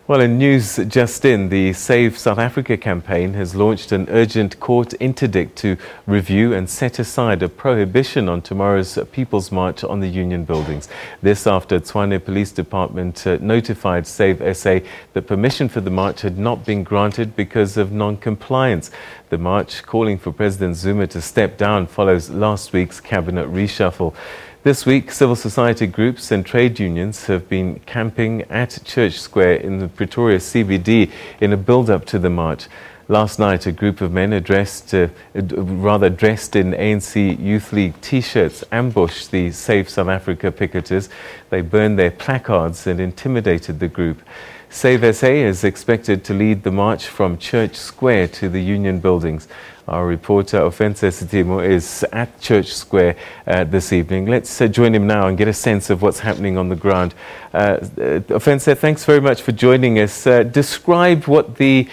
Well, in news just in, the Save South Africa campaign has launched an urgent court interdict to review and set aside a prohibition on tomorrow's People's March on the Union buildings. This after Tshwane Police Department notified Save SA that permission for the march had not been granted because of non-compliance. The march, calling for President Zuma to step down, follows last week's cabinet reshuffle. This week, civil society groups and trade unions have been camping at Church Square in the Pretoria CBD in a build-up to the march. Last night, a group of men dressed in ANC Youth League T-shirts ambushed the Save South Africa picketers. They burned their placards and intimidated the group. Save SA is expected to lead the march from Church Square to the Union buildings. Our reporter, Offense Sitimo, is at Church Square this evening. Let's join him now and get a sense of what's happening on the ground. Offense, thanks very much for joining us. Describe what the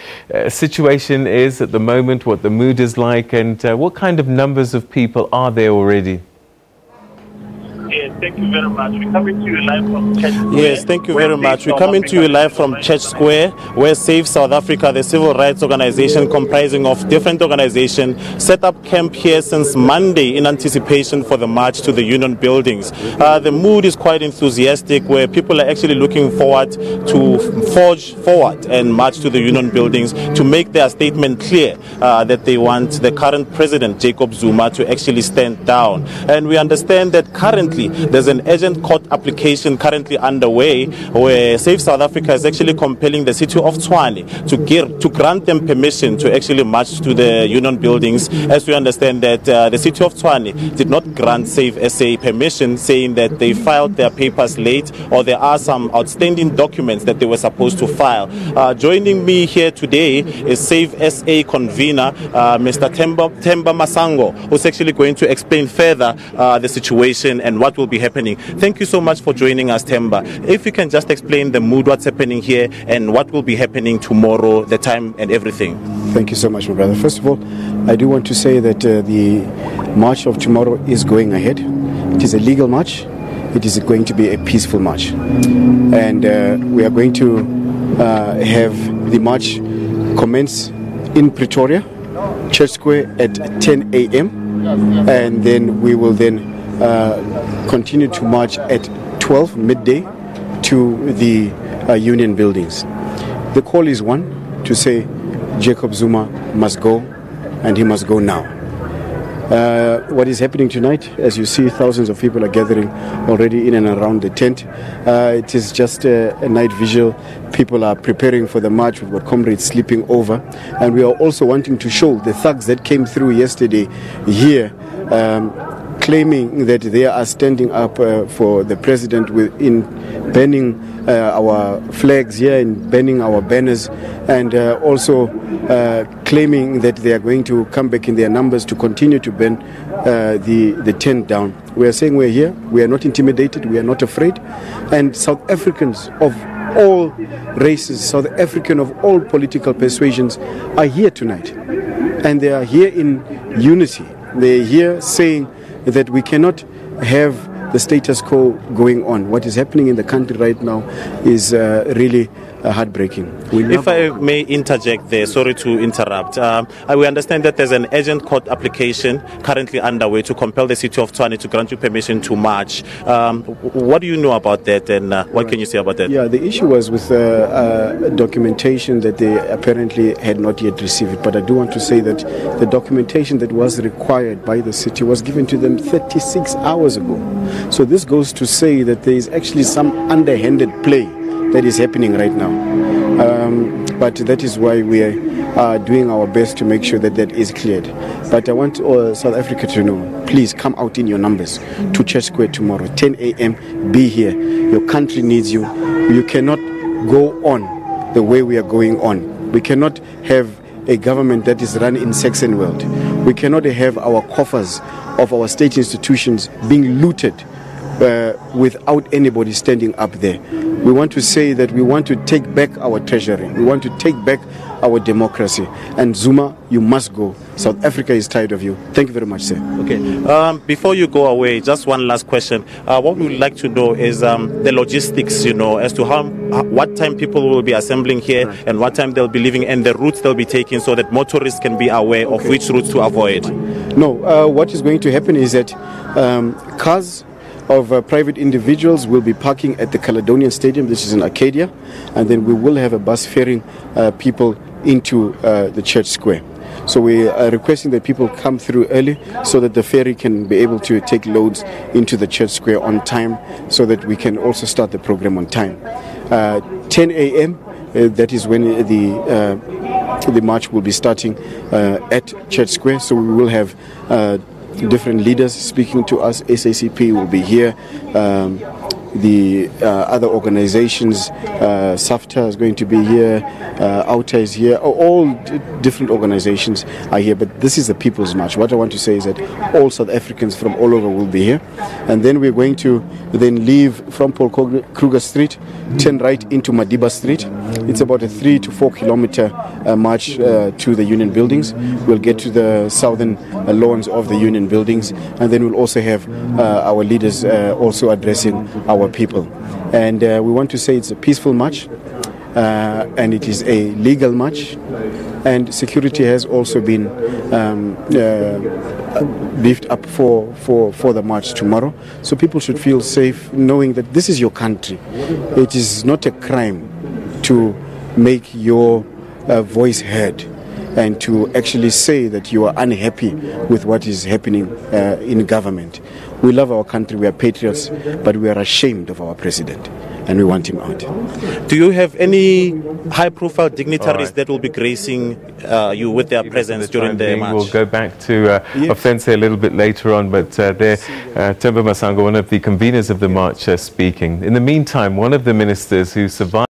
situation is at the moment, what the mood is like, and what kind of numbers of people are there already? Yes, thank you very much. We're coming to you live from Church Square. Yes, thank you very much. We're coming to you live from Church Square, where Save South Africa, the civil rights organization comprising of different organizations, set up camp here since Monday in anticipation for the march to the Union buildings. The mood is quite enthusiastic, where people are actually looking forward to forge forward and march to the Union buildings to make their statement clear that they want the current president, Jacob Zuma, to actually stand down. And we understand that currently there's an urgent court application currently underway where Save South Africa is actually compelling the city of Tshwane to grant them permission to actually march to the Union buildings, as we understand that the city of Tshwane did not grant Save SA permission, saying that they filed their papers late or there are some outstanding documents that they were supposed to file. Joining me here today is Save SA convener, Mr. Temba Masango, who's actually going to explain further the situation and what will be happening. Thank you so much for joining us, Temba. If you can just explain the mood, what's happening here, and what will be happening tomorrow, the time and everything. Thank you so much, my brother. First of all, I do want to say that the march of tomorrow is going ahead. It is a legal march. It is going to be a peaceful march. And we are going to have the march commence in Pretoria, Church Square at 10 a.m. And then we will then continue to march at 12 midday to the Union buildings. The call is one, to say Jacob Zuma must go, and he must go now. What is happening tonight, as you see, thousands of people are gathering already in and around the tent. It is just a night visual. People are preparing for the march. We've got comrades sleeping over, and we are also wanting to show the thugs that came through yesterday here, claiming that they are standing up for the president in banning our flags here and banning our banners, and also claiming that they are going to come back in their numbers to continue to burn the tent down. We are saying we're here, we are not intimidated, we are not afraid, and South Africans of all races, South African of all political persuasions are here tonight, and they are here in unity. They are here saying that we cannot have the status quo going on. What is happening in the country right now is really heartbreaking. If I may interject there, sorry to interrupt. We understand that there's an urgent court application currently underway to compel the city of Tshwane to grant you permission to march. What do you know about that, and what can you say about that? Yeah, the issue was with documentation that they apparently had not yet received. But I do want to say that the documentation that was required by the city was given to them 36 hours ago. So this goes to say that there is actually some underhanded play that is happening right now. But that is why we are doing our best to make sure that that is cleared. But I want South Africa to know, please come out in your numbers to Church Square tomorrow, 10 a.m. Be here. Your country needs you. You cannot go on the way we are going on. We cannot have a government that is run in Saxon world. We cannot have our coffers of our state institutions being looted without anybody standing up there. We We want to say that we want to take back our treasury. We want to take back our democracy. And Zuma, you must go. South Africa is tired of you. Thank you very much, sir. Okay. Before you go away, just one last question. What we would like to know is the logistics, as to what time people will be assembling here, right, and what time they'll be leaving, and the routes they'll be taking, so that motorists can be aware of which routes to avoid. No, what is going to happen is that cars of private individuals will be parking at the Caledonian Stadium. This is in Arcadia, and then we will have a bus ferrying people into the Church Square. So we are requesting that people come through early so that the ferry can be able to take loads into the Church Square on time, so that we can also start the program on time. 10 a.m., that is when the march will be starting at Church Square. So we will have different leaders speaking to us. SACP will be here. The other organizations, SAFTA is going to be here, OUTA is here, all different organizations are here, but this is the People's March. What I want to say is that all South Africans from all over will be here, and then we're going to then leave from Paul Kruger Street, turn right into Madiba Street. It's about a 3 to 4 kilometer march to the Union Buildings. We'll get to the southern lawns of the Union Buildings, and then we'll also have our leaders also addressing our people. And we want to say it's a peaceful march, and it is a legal march, and security has also been beefed up for the march tomorrow. So people should feel safe knowing that this is your country. It is not a crime to make your voice heard and to actually say that you are unhappy with what is happening in government. We love our country, we are patriots, but we are ashamed of our president, and we want him out. Do you have any high-profile dignitaries that will be gracing you with their presence during the march? We'll go back to Offense a little bit later on, but Themba Masango, one of the conveners of the march, speaking. In the meantime, one of the ministers who survived